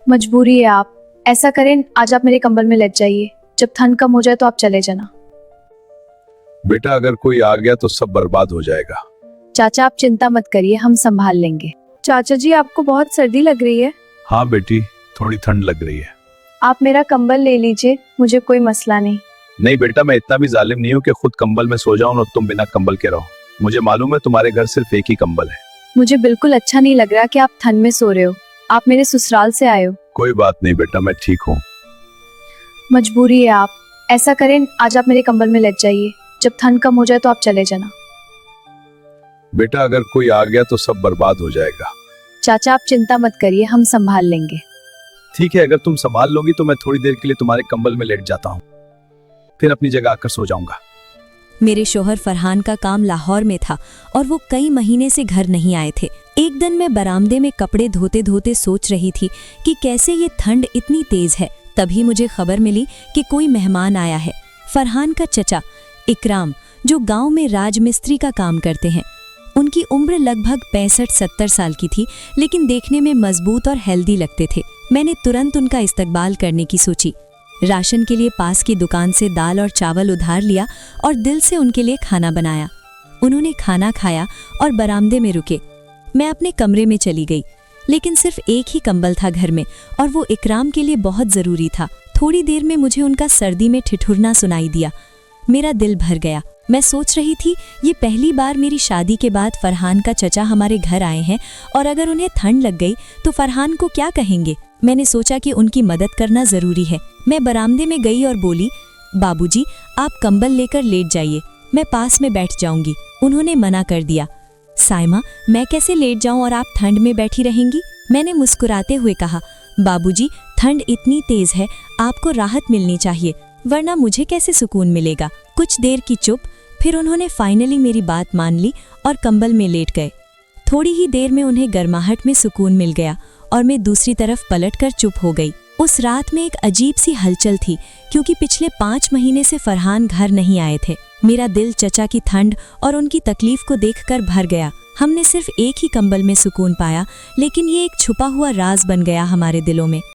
मजबूरी है आप। ऐसा करें, आज आप मेरे कंबल में लेट जाइए। जब ठंड कम हो जाए तो आप चले जाना। बेटा अगर कोई आ गया तो सब बर्बाद हो जाएगा। चाचा आप चिंता मत करिए, हम संभाल लेंगे। चाचा जी आपको बहुत सर्दी लग रही है। हाँ बेटी, थोड़ी ठंड लग रही है। आप मेरा कंबल ले लीजिए, मुझे कोई मसला नहीं। नहीं बेटा, मैं इतना भी जालिम नहीं हूँ कि खुद कंबल में सो जाऊं और तुम बिना कंबल के रहो। मुझे मालूम है तुम्हारे घर सिर्फ एक ही कंबल है। मुझे बिल्कुल अच्छा नहीं लग रहा कि आप ठंड में सो रहे हो। आप मेरे ससुराल से आए हो। कोई बात नहीं बेटा, मैं ठीक हूँ। मजबूरी है आप। ऐसा करें, आज आप मेरे कंबल में लेट जाइए। जब ठंड कम हो जाए तो आप चले जाना। बेटा अगर कोई आ गया तो सब बर्बाद हो जाएगा। चाचा आप चिंता मत करिए, हम संभाल लेंगे। ठीक है, अगर तुम संभाल लोगी तो मैं थोड़ी देर के लिए तुम्हारे कंबल में लेट जाता हूँ, फिर अपनी जगह आकर सो जाऊंगा। मेरे शोहर फरहान का काम लाहौर में था और वो कई महीने से घर नहीं आए थे। एक दिन मैं बरामदे में कपड़े धोते धोते सोच रही थी कि कैसे ये ठंड इतनी तेज है। तभी मुझे खबर मिली कि कोई मेहमान आया है। फरहान का चचा इकराम, जो गांव में राजमिस्त्री का काम करते हैं। उनकी उम्र लगभग 65-70 साल की थी, लेकिन देखने में मजबूत और हेल्दी लगते थे। मैंने तुरंत उनका इस्तकबाल करने की सोची। राशन के लिए पास की दुकान से दाल और चावल उधार लिया और दिल से उनके लिए खाना बनाया। उन्होंने खाना खाया और बरामदे में रुके। मैं अपने कमरे में चली गई, लेकिन सिर्फ एक ही कंबल था घर में और वो इकराम के लिए बहुत ज़रूरी था। थोड़ी देर में मुझे उनका सर्दी में ठिठुरना सुनाई दिया। मेरा दिल भर गया। मैं सोच रही थी, ये पहली बार मेरी शादी के बाद फरहान का चचा हमारे घर आए हैं और अगर उन्हें ठंड लग गई तो फरहान को क्या कहेंगे। मैंने सोचा कि उनकी मदद करना ज़रूरी है। मैं बरामदे में गई और बोली, बाबूजी आप कंबल लेकर लेट जाइए, मैं पास में बैठ जाऊंगी। उन्होंने मना कर दिया। साइमा, मैं कैसे लेट जाऊं और आप ठंड में बैठी रहेंगी? मैंने मुस्कुराते हुए कहा, बाबूजी ठंड इतनी तेज है, आपको राहत मिलनी चाहिए, वरना मुझे कैसे सुकून मिलेगा। कुछ देर की चुप, फिर उन्होंने फाइनली मेरी बात मान ली और कंबल में लेट गए। थोड़ी ही देर में उन्हें गर्माहट में सुकून मिल गया और मैं दूसरी तरफ पलटकर चुप हो गई। उस रात में एक अजीब सी हलचल थी, क्योंकि पिछले 5 महीने से फरहान घर नहीं आए थे। मेरा दिल चचा की ठंड और उनकी तकलीफ को देखकर भर गया। हमने सिर्फ एक ही कंबल में सुकून पाया, लेकिन ये एक छुपा हुआ राज बन गया हमारे दिलों में।